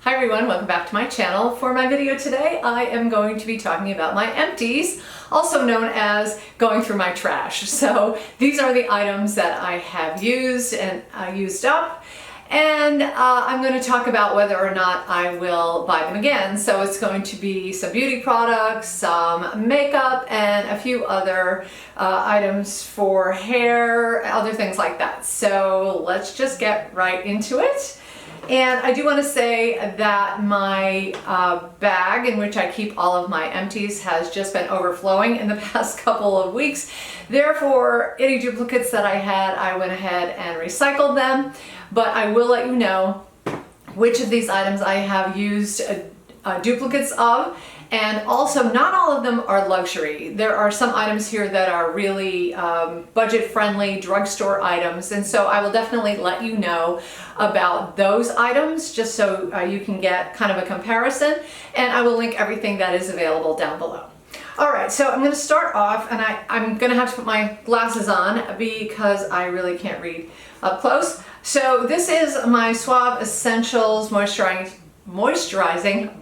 Hi everyone, welcome back to my channel. For my video today, I am going to be talking about my empties, also known as going through my trash. So these are the items that I have used and used up, and I'm going to talk about whether or not I will buy them again. So it's going to be some beauty products, some makeup, and a few other items for hair, other things like that. So let's just get right into it. And I do want to say that my bag in which I keep all of my empties has just been overflowing in the past couple of weeks. Therefore, any duplicates that I had, I went ahead and recycled them. But I will let you know which of these items I have used duplicates of. And also, not all of them are luxury. There are some items here that are really budget-friendly drugstore items, and so I will definitely let you know about those items just so you can get kind of a comparison, and I will link everything that is available down below. All right, so I'm going to start off, and I'm going to have to put my glasses on because I really can't read up close. So this is my Suave Essentials Moisturizing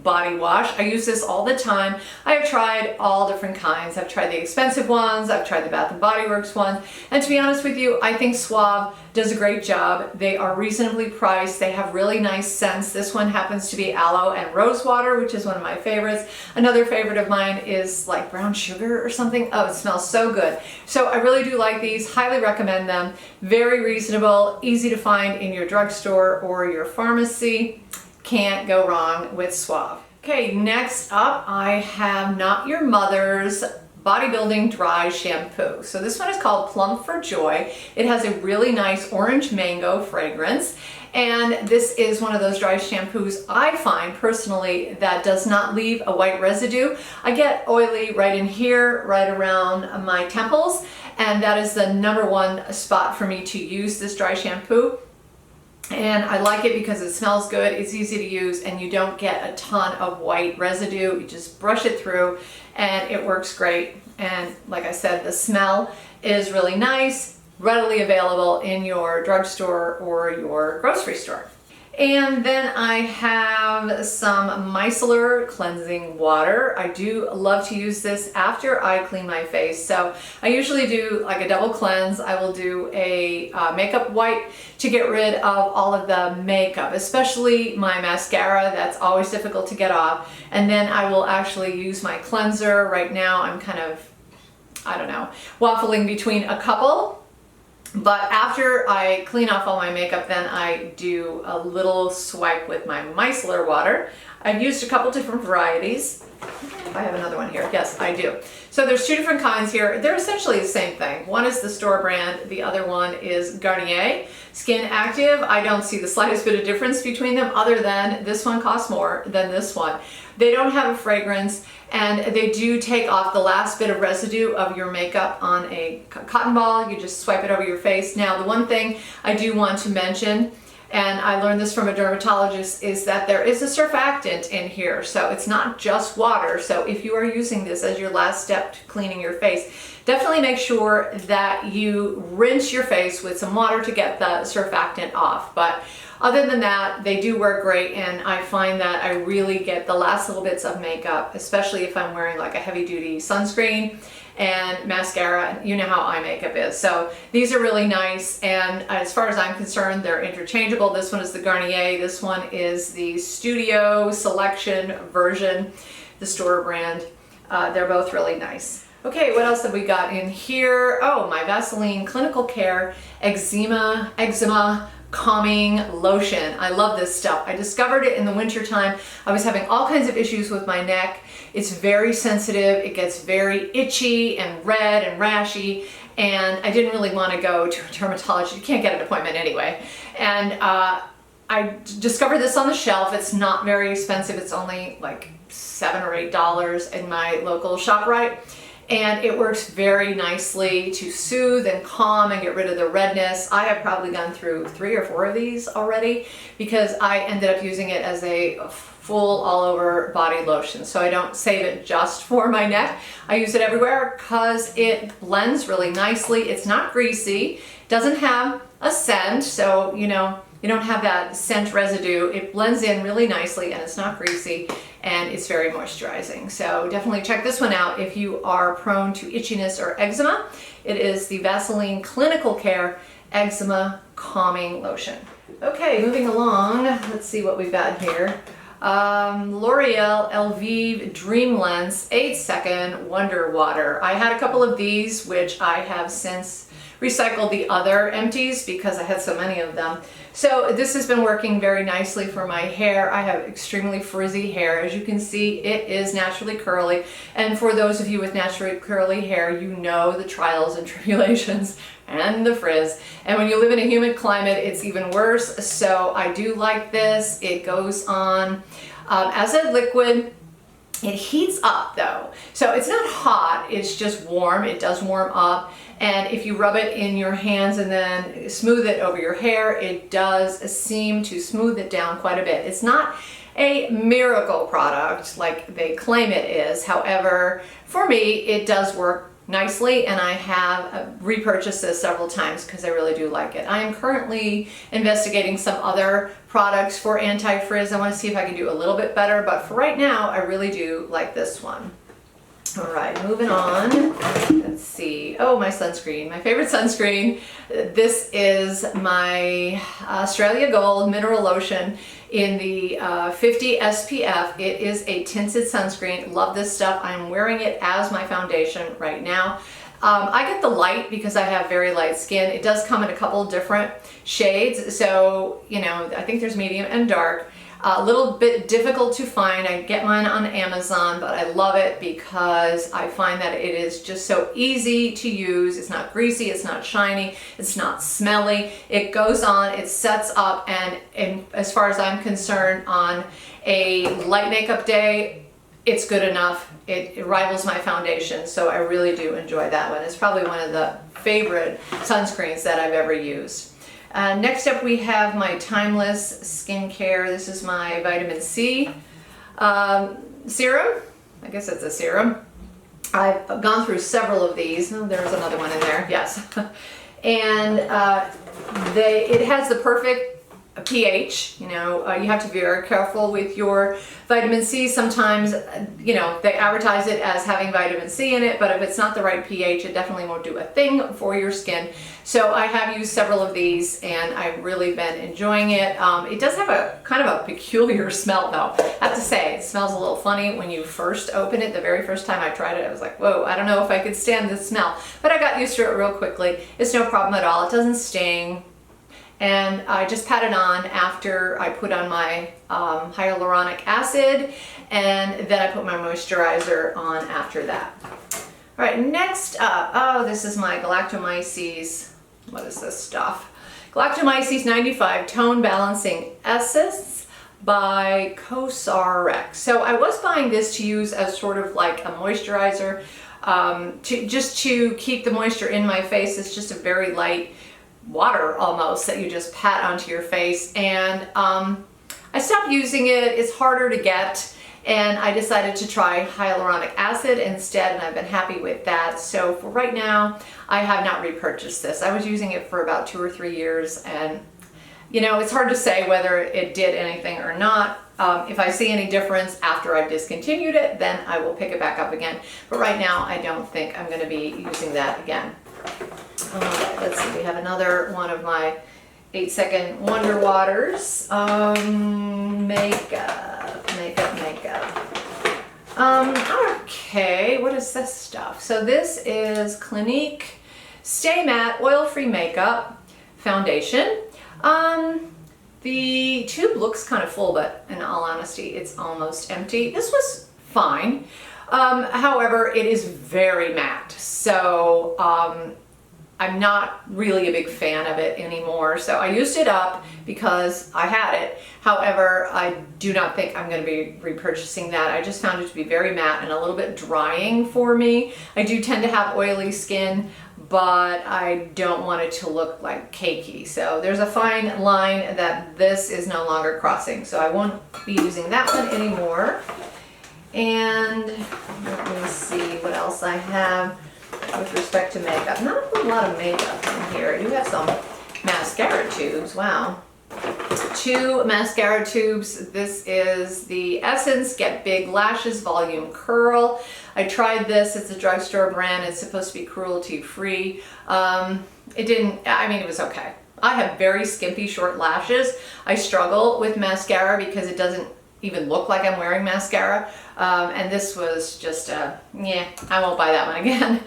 Body Wash. I use this all the time. I have tried all different kinds. I've tried the expensive ones, I've tried the Bath & Body Works ones, and to be honest with you, I think Suave does a great job. They are reasonably priced. They have really nice scents. This one happens to be aloe and rose water, which is one of my favorites. Another favorite of mine is like brown sugar or something. Oh, it smells so good. So I really do like these, highly recommend them. Very reasonable, easy to find in your drugstore or your pharmacy. Can't go wrong with Suave. Okay, next up I have Not Your Mother's Bodybuilding Dry Shampoo. So this one is called Plump for Joy. It has a really nice orange mango fragrance, and this is one of those dry shampoos I find personally that does not leave a white residue. I get oily right in here, right around my temples, and that is the #1 spot for me to use this dry shampoo. And I like it because it smells good, it's easy to use, and you don't get a ton of white residue. You just brush it through and it works great. And like I said, the smell is really nice, readily available in your drugstore or your grocery store. And then I have some Micellar cleansing water. I do love to use this after I clean my face. So I usually do like a double cleanse. I will do a makeup wipe to get rid of all of the makeup, especially my mascara. That's always difficult to get off. And then I will actually use my cleanser. Right now I'm kind of, I don't know, waffling between a couple. But after I clean off all my makeup, then I do a little swipe with my micellar water. I've used a couple different varieties. I have another one here. Yes, I do. So there's two different kinds here. They're essentially the same thing. One is the store brand. The other one is Garnier Skin Active. I don't see the slightest bit of difference between them other than this one costs more than this one. They don't have a fragrance, and they do take off the last bit of residue of your makeup on a cotton ball. You just swipe it over your face. Now, the one thing I do want to mention, and I learned this from a dermatologist, is that there is a surfactant in here. So it's not just water. So if you are using this as your last step to cleaning your face, definitely make sure that you rinse your face with some water to get the surfactant off. But other than that, they do work great, and I find that I really get the last little bits of makeup, especially if I'm wearing like a heavy-duty sunscreen and mascara. You know how eye makeup is. So these are really nice, and as far as I'm concerned, they're interchangeable. This one is the Garnier, this one is the Studio Selection version, the store brand. They're both really nice. Okay, what else have we got in here? Oh, my Vaseline Clinical Care Eczema Calming Lotion. I love this stuff. I discovered it in the winter time. I was having all kinds of issues with my neck. It's very sensitive. It gets very itchy and red and rashy, and I didn't really want to go to a dermatologist. You can't get an appointment anyway. And I discovered this on the shelf. It's not very expensive. It's only like $7 or $8 in my local ShopRite. And it works very nicely to soothe and calm and get rid of the redness. I have probably gone through 3 or 4 of these already because I ended up using it as a full all over body lotion. So I don't save it just for my neck. I use it everywhere because it blends really nicely. It's not greasy, doesn't have a scent, so you know, you don't have that scent residue. It blends in really nicely and it's not greasy and it's very moisturizing. So definitely check this one out if you are prone to itchiness or eczema. It is the Vaseline Clinical Care Eczema Calming Lotion. Okay, moving along, let's see what we've got here. L'Oreal Elvive Dream Lens 8-second Wonder Water. I had a couple of these, which I have since recycled the other Empties because I had so many of them. So this has been working very nicely for my hair. I have extremely frizzy hair. As you can see, it is naturally curly. And for those of you with naturally curly hair, you know the trials and tribulations and the frizz. And when you live in a humid climate, it's even worse. So I do like this. It goes on as a liquid. It heats up though. So it's not hot, it's just warm. It does warm up. And if you rub it in your hands and then smooth it over your hair, it does seem to smooth it down quite a bit. It's not a miracle product like they claim it is. However, for me, it does work nicely, and I have repurchased this several times because I really do like it. I am currently investigating some other products for anti-frizz. I want to see if I can do a little bit better, but for right now, I really do like this one. All right, moving on. Let's see. Oh, my sunscreen, my favorite sunscreen. This is my Australia Gold Mineral Lotion in the 50 SPF. It is a tinted sunscreen. Love this stuff. I'm wearing it as my foundation right now. I get the light because I have very light skin. It does come in a couple different shades. So, you know, I think there's medium and dark. A little bit difficult to find. I get mine on Amazon, but I love it because I find that it is just so easy to use. It's not greasy, it's not shiny, it's not smelly. It goes on, it sets up, and as far as I'm concerned, on a light makeup day, it's good enough. It rivals my foundation, so I really do enjoy that one. It's probably one of the favorite sunscreens that I've ever used. Next up we have my Timeless Skincare. This is my vitamin C serum. I guess it's a serum. I've gone through several of these. Oh, there's another one in there, yes. And it has the perfect pH. You know, you have to be very careful with your vitamin C. Sometimes, you know, they advertise it as having vitamin C in it, but if it's not the right pH, it definitely won't do a thing for your skin. So I have used several of these and I've really been enjoying it. It does have a kind of a peculiar smell though. I have to say, it smells a little funny when you first open it. The very first time I tried it, I was like, whoa, I don't know if I could stand this smell. But I got used to it real quickly. It's no problem at all. It doesn't sting. And I just pat it on after I put on my hyaluronic acid, and then I put my moisturizer on after that. All right, next up, oh, this is my Galactomyces. What is this stuff? Galactomyces 95 Tone Balancing Essence by Colossal. So I was buying this to use as sort of like a moisturizer, just to keep the moisture in my face. It's just a very light water almost that you just pat onto your face, and I stopped using it. It's harder to get, and I decided to try hyaluronic acid instead, and I've been happy with that. So for right now, I have not repurchased this. I was using it for about 2 or 3 years, and you know, it's hard to say whether it did anything or not. If I see any difference after I've discontinued it, then I will pick it back up again. But right now, I don't think I'm going to be using that again. Let's see, we have another one of my 8-second Wonder Waters. Makeup. Okay, what is this stuff? So this is Clinique Stay Matte Oil-Free Makeup Foundation. The tube looks kind of full, but in all honesty, it's almost empty. This was fine. However, it is very matte. So, I'm not really a big fan of it anymore. So I used it up because I had it. However, I do not think I'm going to be repurchasing that. I just found it to be very matte and a little bit drying for me. I do tend to have oily skin, but I don't want it to look like cakey. So there's a fine line that this is no longer crossing. So I won't be using that one anymore. And let me see what else I have with respect to makeup. Not a lot of makeup in here. I do have some mascara tubes. Wow. 2 mascara tubes. This is the Essence Get Big Lashes Volume Curl. I tried this. It's a drugstore brand. It's supposed to be cruelty free. It was okay. I have very skimpy short lashes. I struggle with mascara because it doesn't even look like I'm wearing mascara. And this was just, I won't buy that one again.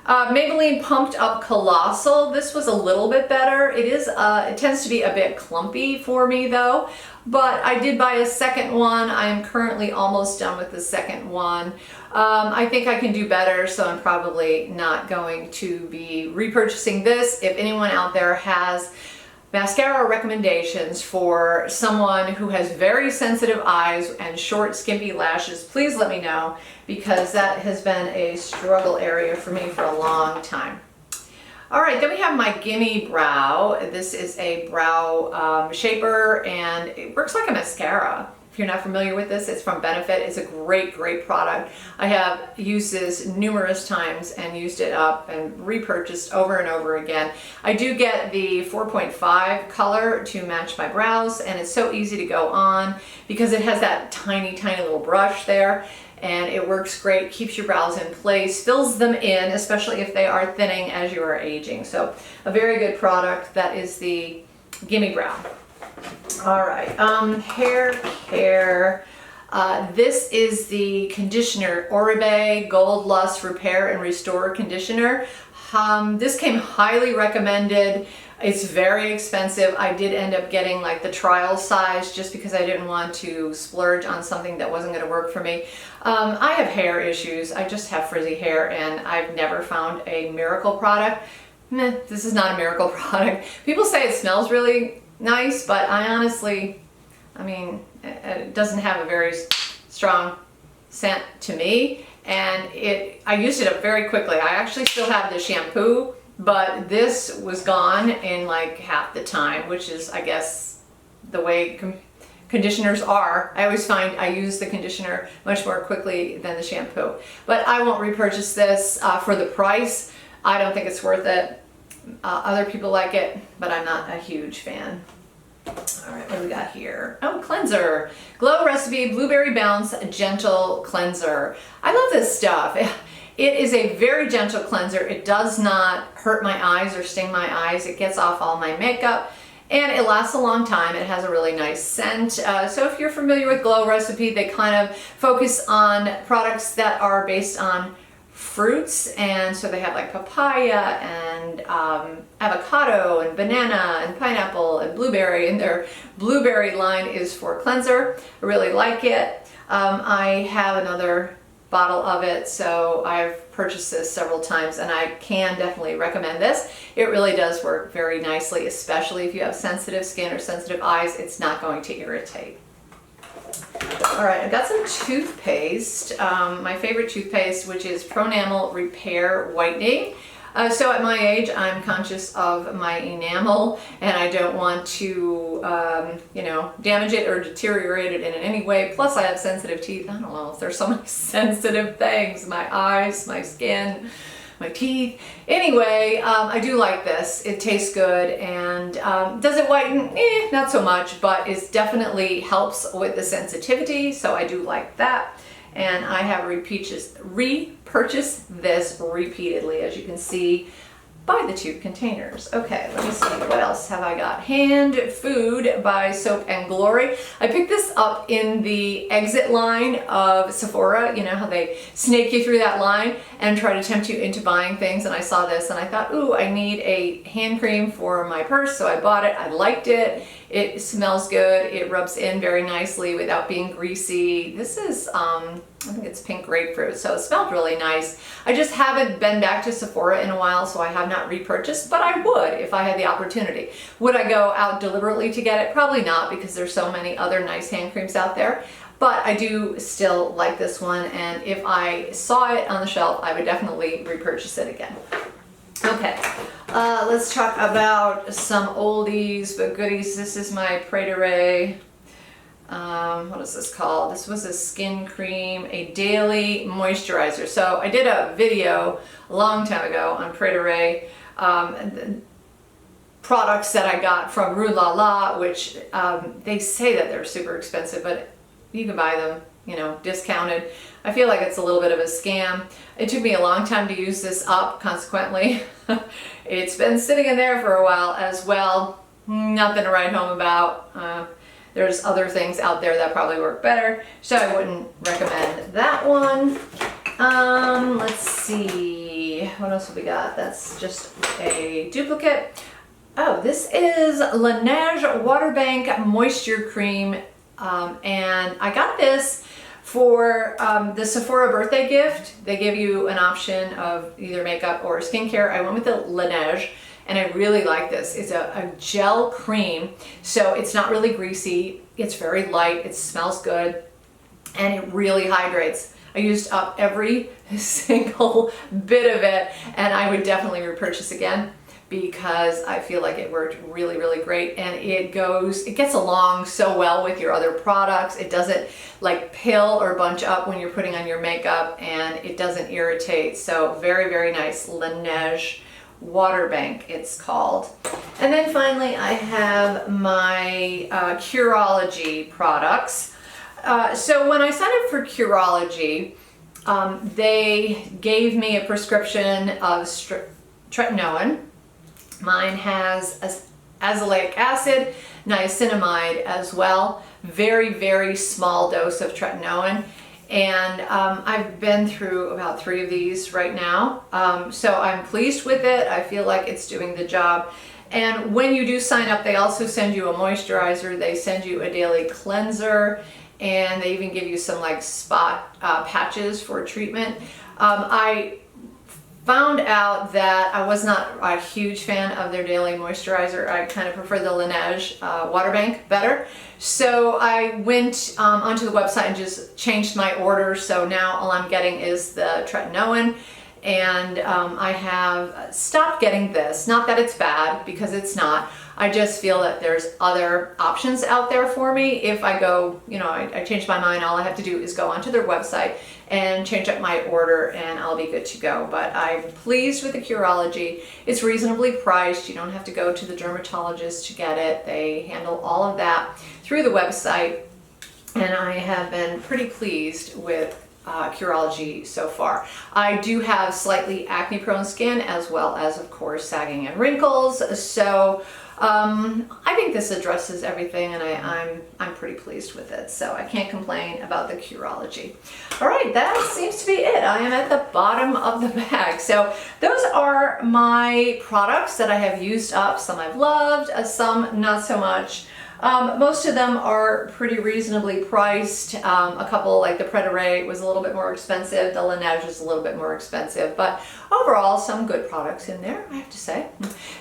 Maybelline Pumped Up Colossal. This was a little bit better. It tends to be a bit clumpy for me though, but I did buy a second one. I am currently almost done with the second one. I think I can do better, so I'm probably not going to be repurchasing this. If anyone out there has mascara recommendations for someone who has very sensitive eyes and short skimpy lashes, please let me know, because that has been a struggle area for me for a long time. All right, then we have my Gimme Brow. This is a brow shaper, and it works like a mascara. If you're not familiar with this, it's from Benefit. It's a great, great product. I have used this numerous times and used it up and repurchased over and over again. I do get the 4.5 color to match my brows, and it's so easy to go on because it has that tiny, tiny little brush there, and it works great, keeps your brows in place, fills them in, especially if they are thinning as you are aging. So a very good product. That is the Gimme Brow. All right, hair care. This is the conditioner, Oribe Gold Lust Repair and Restore Conditioner. This came highly recommended. It's very expensive. I did end up getting like the trial size just because I didn't want to splurge on something that wasn't going to work for me. I have hair issues. I just have frizzy hair, and I've never found a miracle product. This is not a miracle product. People say it smells really nice, but I honestly, it doesn't have a very strong scent to me, and I used it up very quickly. I actually still have the shampoo, but this was gone in like half the time, which is, I guess, the way conditioners are. I always find I use the conditioner much more quickly than the shampoo, but I won't repurchase this for the price. I don't think it's worth it. Other people like it, but I'm not a huge fan. All right, what do we got here? Oh, cleanser. Glow Recipe Blueberry Bounce Gentle Cleanser. I love this stuff. It is a very gentle cleanser. It does not hurt my eyes or sting my eyes. It gets off all my makeup, and it lasts a long time. It has a really nice scent. So if you're familiar with Glow Recipe, they kind of focus on products that are based on fruits, and so they have like papaya and avocado and banana and pineapple and blueberry, and their blueberry line is for cleanser. I really like it. I have another bottle of it, so I've purchased this several times, and I can definitely recommend this. It really does work very nicely, especially if you have sensitive skin or sensitive eyes. It's not going to irritate. All right, I've got some toothpaste, my favorite toothpaste, which is Pronamel Repair Whitening. So at my age, I'm conscious of my enamel, and I don't want to, damage it or deteriorate it in any way. Plus, I have sensitive teeth. I don't know if there's so many sensitive things, my eyes, my skin, my teeth. Anyway, I do like this. It tastes good, and does it whiten? Not so much, but it definitely helps with the sensitivity, so I do like that. And I have repurchased this repeatedly, as you can see by the 2 containers. Okay, let me see, what else have I got? Hand Food by Soap and Glory. I picked this up in the exit line of Sephora. You know how they snake you through that line and try to tempt you into buying things, and I saw this and I thought, ooh, I need a hand cream for my purse, so I bought it. I liked it. It smells good. It rubs in very nicely without being greasy. This is, I think it's pink grapefruit, so it smelled really nice. I just haven't been back to Sephora in a while, so I have not repurchased, but I would if I had the opportunity. Would I go out deliberately to get it? Probably not, because there's so many other nice hand creams out there. But I do still like this one, and if I saw it on the shelf, I would definitely repurchase it again. Okay, let's talk about some oldies but goodies. This is my Pré what is this called? This was a skin cream, a daily moisturizer. So I did a video a long time ago on Pré products that I got from Rue La La, which they say that they're super expensive, but you can buy them, you know, discounted. I feel like it's a little bit of a scam. It took me a long time to use this up, consequently. It's been sitting in there for a while as well. Nothing to write home about. There's other things out there that probably work better, so I wouldn't recommend that one. Let's see, what else have we got? That's just a duplicate. Oh, this is Laneige Water Bank Moisture Cream, and I got this for the Sephora birthday gift. They give you an option of either makeup or skincare. I went with the Laneige, and I really like this. It's a gel cream, so it's not really greasy. It's very light, it smells good, and it really hydrates. I used up every single bit of it, and I would definitely repurchase again because I feel like it worked really, really great, and it gets along so well with your other products. It doesn't like pill or bunch up when you're putting on your makeup, and it doesn't irritate. So very, very nice. Laneige Water Bank, it's called. And then finally, I have my Curology products. So when I signed up for Curology, they gave me a prescription of tretinoin. Mine has azelaic acid, niacinamide as well. Very, very small dose of tretinoin. And I've been through about 3 of these right now. So I'm pleased with it. I feel like it's doing the job. And when you do sign up, they also send you a moisturizer. They send you a daily cleanser, and they even give you some like spot patches for treatment. I found out that I was not a huge fan of their daily moisturizer. I kind of prefer the Laneige Water Bank better. So I went onto the website and just changed my order. So now all I'm getting is the tretinoin, and I have stopped getting this. Not that it's bad, because it's not. I just feel that there's other options out there for me. If I go, you know, I change my mind, all I have to do is go onto their website and change up my order, and I'll be good to go. But I'm pleased with the Curology. It's reasonably priced. You don't have to go to the dermatologist to get it. They handle all of that through the website, and I have been pretty pleased with Curology so far. I do have slightly acne prone skin, as well as of course sagging and wrinkles, so I think this addresses everything, and I'm pretty pleased with it, so I can't complain about the Curology. All right, that seems to be it. I am at the bottom of the bag. So those are my products that I have used up. Some I've loved, some not so much. Most of them are pretty reasonably priced. A couple, like the Pret-a-Ray, was a little bit more expensive. The Laneige is a little bit more expensive, but overall some good products in there, I have to say.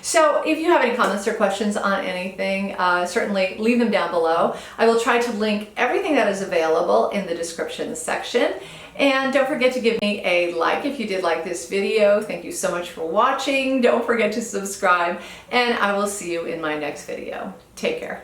So if you have any comments or questions on anything, certainly leave them down below. I will try to link everything that is available in the description section. And don't forget to give me a like if you did like this video. Thank you so much for watching. Don't forget to subscribe, and I will see you in my next video. Take care.